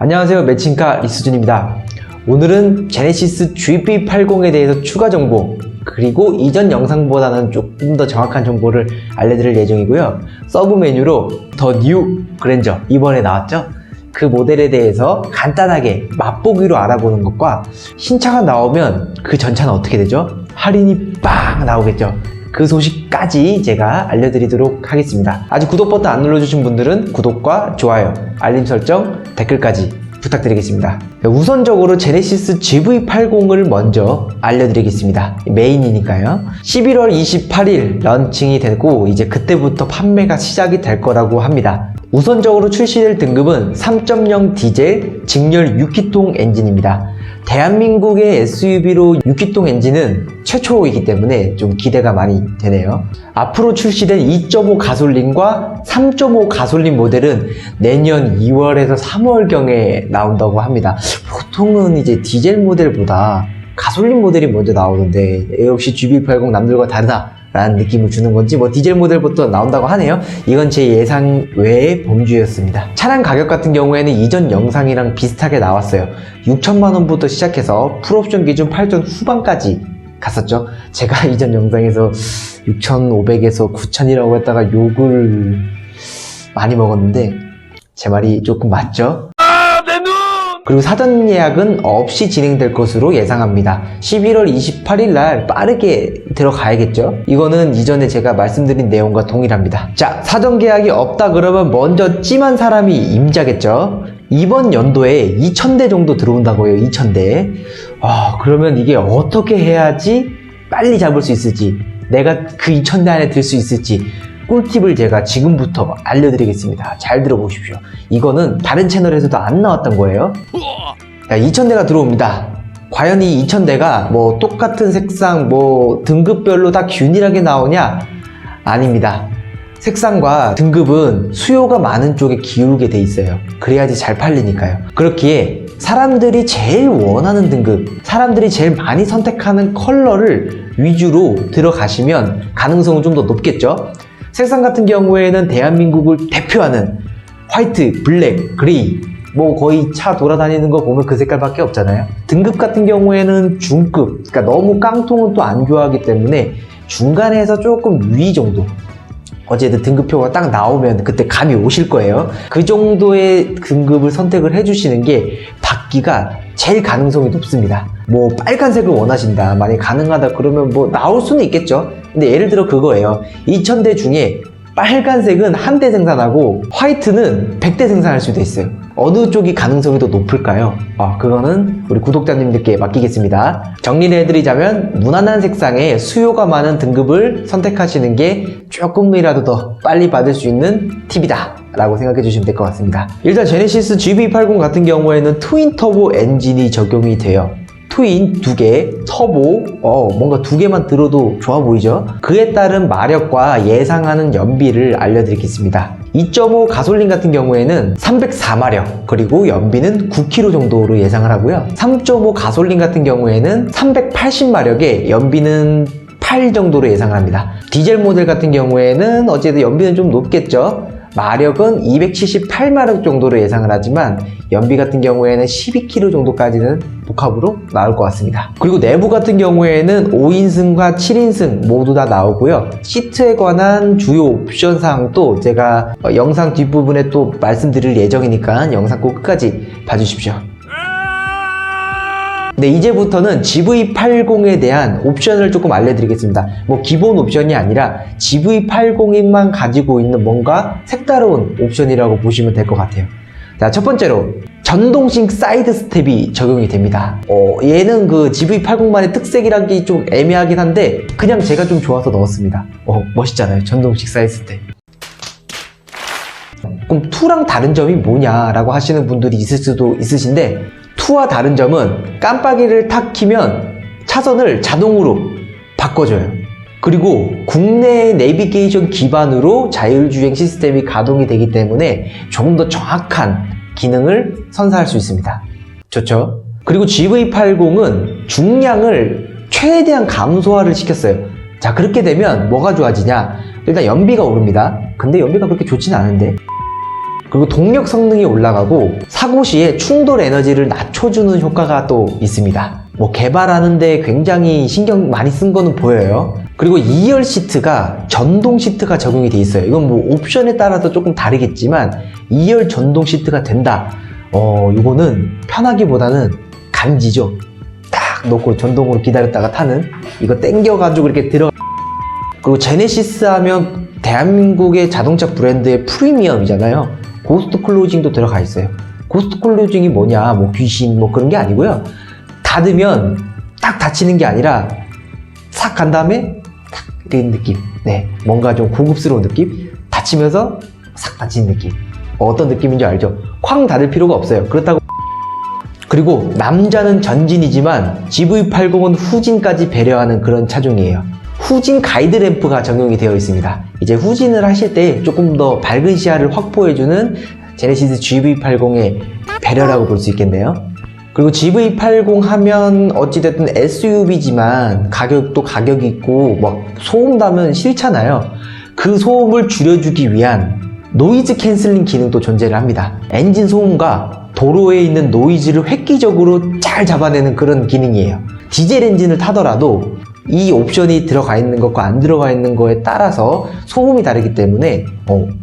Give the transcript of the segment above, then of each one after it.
안녕하세요, 매칭카 이수준입니다. 오늘은 제네시스 GV80에 대해서 추가 정보, 그리고 이전 영상보다는 조금 더 정확한 정보를 알려드릴 예정이고요. 서브 메뉴로 더 뉴 그랜저, 이번에 나왔죠? 그 모델에 대해서 간단하게 맛보기로 알아보는 것과 신차가 나오면 그 전차는 어떻게 되죠? 할인이 빵 나오겠죠? 그 소식까지 제가 알려드리도록 하겠습니다. 아직 구독 버튼 안 눌러주신 분들은 구독과 좋아요, 알림 설정, 댓글까지 부탁드리겠습니다. 우선적으로 제네시스 GV80을 먼저 알려드리겠습니다. 메인이니까요. 11월 28일 런칭이 되고 이제 그때부터 판매가 시작이 될 거라고 합니다. 우선적으로 출시될 등급은 3.0 디젤 직렬 6기통 엔진입니다. 대한민국의 SUV로 6기통 엔진은 최초이기 때문에 좀 기대가 많이 되네요. 앞으로 출시된 2.5 가솔린과 3.5 가솔린 모델은 내년 2월에서 3월경에 나온다고 합니다. 보통은 이제 디젤 모델보다 가솔린 모델이 먼저 나오는데 역시 GV80 남들과 다르다 라는 느낌을 주는 건지 디젤 모델부터 나온다고 하네요. 이건 제 예상 외의 범주였습니다. 차량 가격 같은 경우에는 이전 영상이랑 비슷하게 나왔어요. 6천만원부터 시작해서 풀옵션 기준 8천 후반까지 갔었죠. 제가 이전 영상에서 6,500에서 9,000이라고 했다가 욕을 많이 먹었는데 제 말이 조금 맞죠? 그리고 사전 예약은 없이 진행될 것으로 예상합니다. 11월 28일 날 빠르게 들어가야겠죠? 이거는 이전에 제가 말씀드린 내용과 동일합니다. 자, 사전 계약이 없다 그러면 먼저 찜한 사람이 임자겠죠? 이번 연도에 2,000대 정도 들어온다고 해요. 2,000대. 그러면 이게 어떻게 해야지 빨리 잡을 수 있을지, 내가 그 2,000대 안에 들 수 있을지 꿀팁을 제가 지금부터 알려드리겠습니다. 잘 들어보십시오. 이거는 다른 채널에서도 안 나왔던 거예요. 2,000대가 들어옵니다. 과연 이 2,000대가 똑같은 색상, 등급별로 다 균일하게 나오냐? 아닙니다. 색상과 등급은 수요가 많은 쪽에 기울게 돼 있어요. 그래야지 잘 팔리니까요. 그렇기에 사람들이 제일 원하는 등급, 사람들이 제일 많이 선택하는 컬러를 위주로 들어가시면 가능성은 좀 더 높겠죠? 색상 같은 경우에는 대한민국을 대표하는 화이트, 블랙, 그레이, 거의 차 돌아다니는 거 보면 그 색깔밖에 없잖아요. 등급 같은 경우에는 중급, 그러니까 너무 깡통은 또 안 좋아하기 때문에 중간에서 조금 위 정도, 어쨌든 등급표가 딱 나오면 그때 감이 오실 거예요. 그 정도의 등급을 선택을 해주시는 게 받기가 제일 가능성이 높습니다. 빨간색을 원하신다, 만약 가능하다 그러면 나올 수는 있겠죠. 근데 예를 들어 그거예요. 2,000대 중에 빨간색은 한 대 생산하고 화이트는 100대 생산할 수도 있어요. 어느 쪽이 가능성이 더 높을까요? 그거는 우리 구독자님들께 맡기겠습니다. 정리를 해드리자면 무난한 색상에 수요가 많은 등급을 선택하시는 게 조금이라도 더 빨리 받을 수 있는 팁이다 라고 생각해 주시면 될 것 같습니다. 일단 제네시스 GV80 같은 경우에는 트윈 터보 엔진이 적용이 돼요. 트윈 2개, 터보, 뭔가 2개만 들어도 좋아 보이죠? 그에 따른 마력과 예상하는 연비를 알려드리겠습니다. 2.5 가솔린 같은 경우에는 304마력, 그리고 연비는 9km 정도로 예상을 하고요. 3.5 가솔린 같은 경우에는 380마력에 연비는 8 정도로 예상을 합니다. 디젤 모델 같은 경우에는 어쨌든 연비는 좀 높겠죠? 마력은 278마력 정도로 예상을 하지만 연비 같은 경우에는 12km 정도까지는 복합으로 나올 것 같습니다. 그리고 내부 같은 경우에는 5인승과 7인승 모두 다 나오고요. 시트에 관한 주요 옵션 사항도 제가 영상 뒷부분에 또 말씀드릴 예정이니까 영상 꼭 끝까지 봐주십시오. 네, 이제부터는 GV80에 대한 옵션을 조금 알려드리겠습니다. 기본 옵션이 아니라 GV80만 가지고 있는 뭔가 색다른 옵션이라고 보시면 될 것 같아요. 자, 첫 번째로 전동식 사이드 스텝이 적용이 됩니다. 얘는 그 GV80만의 특색이라기 좀 애매하긴 한데 그냥 제가 좀 좋아서 넣었습니다. 멋있잖아요. 전동식 사이드 스텝. 그럼 2랑 다른 점이 뭐냐라고 하시는 분들이 있을 수도 있으신데, 2와 다른 점은 깜빡이를 탁 키면 차선을 자동으로 바꿔줘요. 그리고 국내 내비게이션 기반으로 자율주행 시스템이 가동이 되기 때문에 조금 더 정확한 기능을 선사할 수 있습니다. 좋죠? 그리고 GV80은 중량을 최대한 감소화를 시켰어요. 자, 그렇게 되면 뭐가 좋아지냐? 일단 연비가 오릅니다. 근데 연비가 그렇게 좋지는 않은데 그리고 동력 성능이 올라가고 사고 시에 충돌 에너지를 낮춰주는 효과가 또 있습니다. 뭐 개발하는데 굉장히 신경 많이 쓴 거는 보여요. 그리고 2열 시트가 전동 시트가 적용이 돼 있어요. 이건 뭐 옵션에 따라서 조금 다르겠지만 2열 전동 시트가 된다. 이거는 편하기보다는 간지죠. 딱 놓고 전동으로 기다렸다가 타는, 이거 땡겨가지고 이렇게 들어. 그리고 제네시스 하면 대한민국의 자동차 브랜드의 프리미엄이잖아요. 고스트 클로징도 들어가 있어요. 고스트 클로징이 뭐냐, 뭐 귀신 뭐 그런 게 아니고요. 닫으면 딱 닫히는 게 아니라 싹 간 다음에 탁 이런 느낌. 네, 뭔가 좀 고급스러운 느낌. 닫히면서 싹 닫히는 느낌. 어떤 느낌인지 알죠? 쾅 닫을 필요가 없어요. 그렇다고. 그리고 남자는 전진이지만 GV80은 후진까지 배려하는 그런 차종이에요. 후진 가이드 램프가 적용이 되어 있습니다. 이제 후진을 하실 때 조금 더 밝은 시야를 확보해주는 제네시스 GV80의 배려라고 볼 수 있겠네요. 그리고 GV80 하면 어찌됐든 SUV지만 가격도 가격이 있고 막 소음 나면 싫잖아요. 그 소음을 줄여주기 위한 노이즈 캔슬링 기능도 존재를 합니다. 엔진 소음과 도로에 있는 노이즈를 획기적으로 잘 잡아내는 그런 기능이에요. 디젤 엔진을 타더라도 이 옵션이 들어가 있는 것과 안 들어가 있는 거에 따라서 소음이 다르기 때문에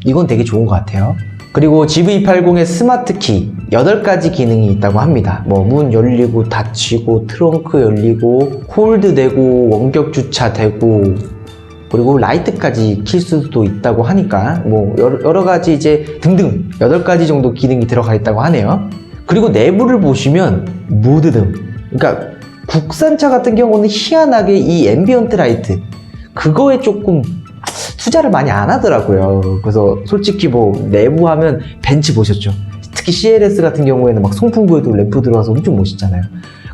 이건 되게 좋은 것 같아요. 그리고 GV80의 스마트 키 8가지 기능이 있다고 합니다. 뭐 문 열리고 닫히고 트렁크 열리고 홀드 되고 원격 주차 되고 그리고 라이트까지 킬 수도 있다고 하니까 뭐 여러 가지 이제 등등 8가지 정도 기능이 들어가 있다고 하네요. 그리고 내부를 보시면 모드등, 그러니까 국산차 같은 경우는 희한하게 이 앰비언트 라이트 그거에 조금 투자를 많이 안 하더라고요. 그래서 솔직히 뭐 내부 하면 벤츠 보셨죠? 특히 CLS 같은 경우에는 막 송풍구에도 램프 들어와서 엄청 멋있잖아요.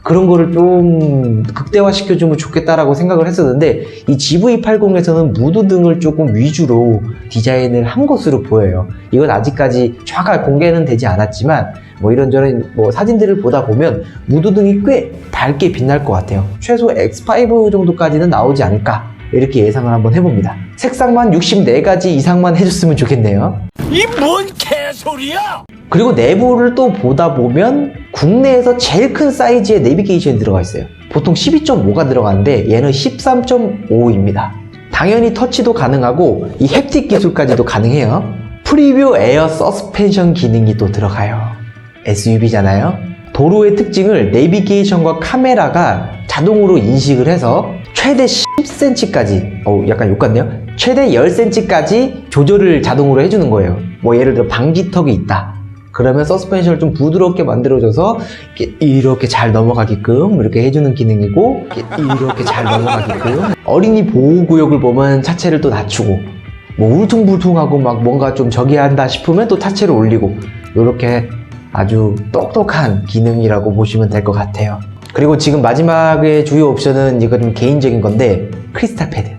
그런 거를 좀 극대화 시켜주면 좋겠다라고 생각을 했었는데 이 GV80에서는 무드등을 조금 위주로 디자인을 한 것으로 보여요. 이건 아직까지 정확하게 공개는 되지 않았지만 뭐 이런저런 뭐 사진들을 보다 보면 무드등이 꽤 밝게 빛날 것 같아요. 최소 X5 정도까지는 나오지 않을까 이렇게 예상을 한번 해봅니다. 색상만 64가지 이상만 해줬으면 좋겠네요. 이 뭔 개소리야! 그리고 내부를 또 보다 보면 국내에서 제일 큰 사이즈의 내비게이션이 들어가 있어요. 보통 12.5가 들어가는데 얘는 13.5입니다. 당연히 터치도 가능하고 이 햅틱 기술까지도 가능해요. 프리뷰 에어 서스펜션 기능이 또 들어가요. SUV잖아요. 도로의 특징을 내비게이션과 카메라가 자동으로 인식을 해서 최대 10cm까지 약간 욕 같네요. 최대 10cm까지 조절을 자동으로 해주는 거예요. 뭐 예를 들어 방지턱이 있다. 그러면 서스펜션을 좀 부드럽게 만들어줘서 이렇게 잘 넘어가게끔 이렇게 해주는 기능이고, 이렇게 잘 넘어가게끔 어린이 보호구역을 보면 차체를 또 낮추고, 뭐 울퉁불퉁하고 막 뭔가 좀 저기 한다 싶으면 또 차체를 올리고, 이렇게 아주 똑똑한 기능이라고 보시면 될 것 같아요. 그리고 지금 마지막의 주요 옵션은 이거 좀 개인적인 건데 크리스탈 패드.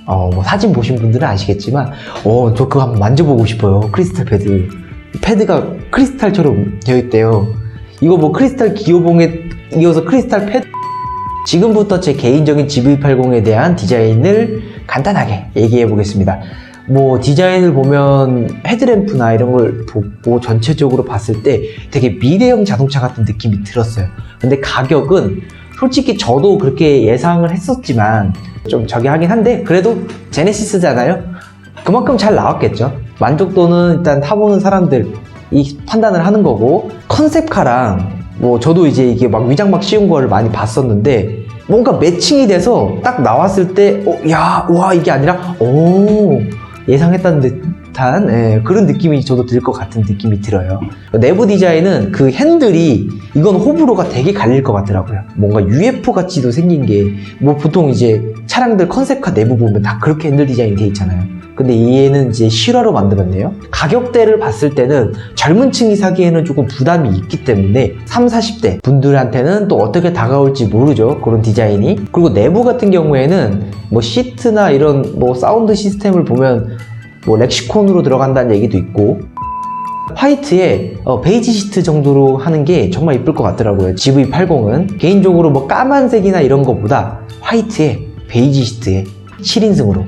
뭐 사진 보신 분들은 아시겠지만 저 그거 한번 만져보고 싶어요. 크리스탈 패드. 패드가 크리스탈처럼 되어 있대요. 이거 뭐 크리스탈 기어봉에 이어서 크리스탈 패드. 지금부터 제 개인적인 GV80에 대한 디자인을 간단하게 얘기해 보겠습니다. 뭐 디자인을 보면 헤드램프나 이런 걸 보고 전체적으로 봤을 때 되게 미래형 자동차 같은 느낌이 들었어요. 근데 가격은 솔직히 저도 그렇게 예상을 했었지만 좀 저기 하긴 한데 그래도 제네시스잖아요. 그만큼 잘 나왔겠죠. 만족도는 일단 타보는 사람들이 판단을 하는 거고, 컨셉카랑 뭐 저도 이제 이게 막 위장막 씌운 걸 많이 봤었는데 뭔가 매칭이 돼서 딱 나왔을 때 와 이게 아니라 예상했다는 듯한 그런 느낌이 저도 들 것 같은 느낌이 들어요. 내부 디자인은 그 핸들이 이건 호불호가 되게 갈릴 것 같더라고요. 뭔가 UFO 같이도 생긴 게 뭐 보통 이제 차량들 컨셉카 내부 보면 다 그렇게 핸들 디자인이 돼 있잖아요. 근데 얘는 이제 실화로 만들었네요. 가격대를 봤을 때는 젊은 층이 사기에는 조금 부담이 있기 때문에 30, 40대 분들한테는 또 어떻게 다가올지 모르죠. 그런 디자인이. 그리고 내부 같은 경우에는 뭐 시트나 이런 뭐 사운드 시스템을 보면 뭐 렉시콘으로 들어간다는 얘기도 있고, 화이트에 베이지 시트 정도로 하는 게 정말 이쁠 것 같더라고요. GV80은 개인적으로 뭐 까만색이나 이런 거보다 화이트에 베이지 시트에 7인승으로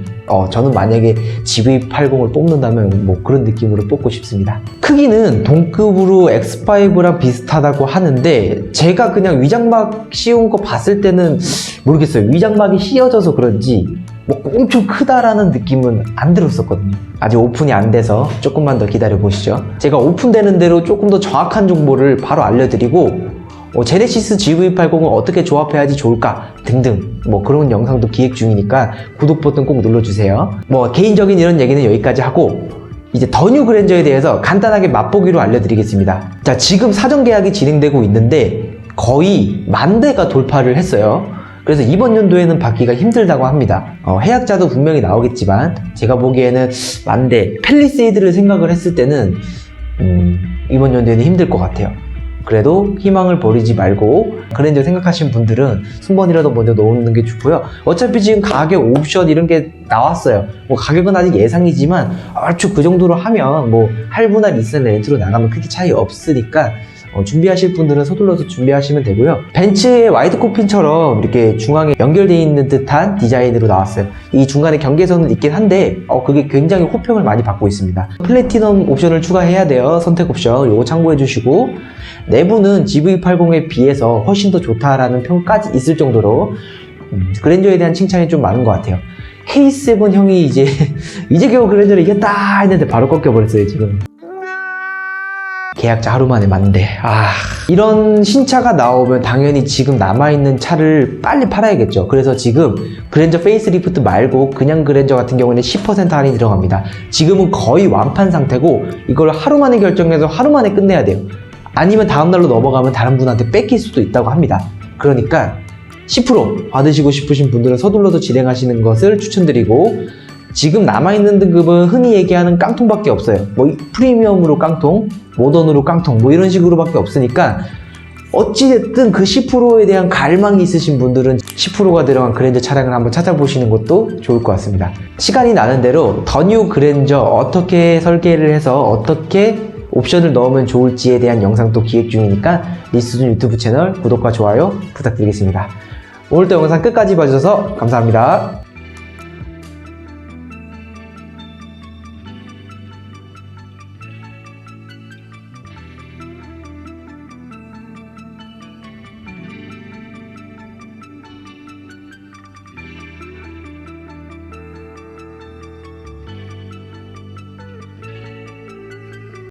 저는 만약에 GV80을 뽑는다면 뭐 그런 느낌으로 뽑고 싶습니다. 크기는 동급으로 X5랑 비슷하다고 하는데 제가 그냥 위장막 씌운 거 봤을 때는 모르겠어요. 위장막이 휘어져서 그런지 뭐 엄청 크다라는 느낌은 안 들었었거든요. 아직 오픈이 안 돼서 조금만 더 기다려 보시죠. 제가 오픈되는 대로 조금 더 정확한 정보를 바로 알려드리고 제네시스 GV80을 어떻게 조합해야지 좋을까 등등 뭐 그런 영상도 기획 중이니까 구독 버튼 꼭 눌러주세요. 뭐 개인적인 이런 얘기는 여기까지 하고 이제 더 뉴 그랜저에 대해서 간단하게 맛보기로 알려드리겠습니다. 자, 지금 사전 계약이 진행되고 있는데 거의 10,000대가 돌파를 했어요. 그래서 이번 연도에는 받기가 힘들다고 합니다. 해약자도 분명히 나오겠지만 제가 보기에는 10,000대 팰리세이드를 생각을 했을 때는 이번 연도에는 힘들 것 같아요. 그래도 희망을 버리지 말고 그랜저 생각하시는 분들은 순번이라도 먼저 넣는 게 좋고요. 어차피 지금 가격, 옵션 이런 게 나왔어요. 뭐 가격은 아직 예상이지만 얼추 그 정도로 하면 뭐 할부나 리스나 렌트로 나가면 크게 차이 없으니까 준비하실 분들은 서둘러서 준비하시면 되고요. 벤츠의 와이드 코핀처럼 이렇게 중앙에 연결되어 있는 듯한 디자인으로 나왔어요. 이 중간에 경계선은 있긴 한데 그게 굉장히 호평을 많이 받고 있습니다. 플래티넘 옵션을 추가해야 돼요. 선택 옵션 요거 참고해 주시고 내부는 GV80에 비해서 훨씬 더 좋다라는 평가까지 있을 정도로 그랜저에 대한 칭찬이 좀 많은 것 같아요. K7 형이 이제 겨우 그랜저를 이겼다 했는데 바로 꺾여버렸어요 지금. 계약자 하루 만에 10,000대. 이런 신차가 나오면 당연히 지금 남아있는 차를 빨리 팔아야겠죠. 그래서 지금 그랜저 페이스리프트 말고 그냥 그랜저 같은 경우에는 10% 할인 들어갑니다. 지금은 거의 완판 상태고 이걸 하루 만에 결정해서 하루 만에 끝내야 돼요. 아니면 다음날로 넘어가면 다른 분한테 뺏길 수도 있다고 합니다. 그러니까 10% 받으시고 싶으신 분들은 서둘러서 진행하시는 것을 추천드리고 지금 남아있는 등급은 흔히 얘기하는 깡통밖에 없어요. 뭐 프리미엄으로 깡통, 모던으로 깡통 뭐 이런 식으로밖에 없으니까 어찌됐든 그 10%에 대한 갈망이 있으신 분들은 10%가 들어간 그랜저 차량을 한번 찾아보시는 것도 좋을 것 같습니다. 시간이 나는 대로 더 뉴 그랜저 어떻게 설계를 해서 어떻게 옵션을 넣으면 좋을지에 대한 영상도 기획 중이니까 리스준 유튜브 채널 구독과 좋아요 부탁드리겠습니다. 오늘도 영상 끝까지 봐주셔서 감사합니다.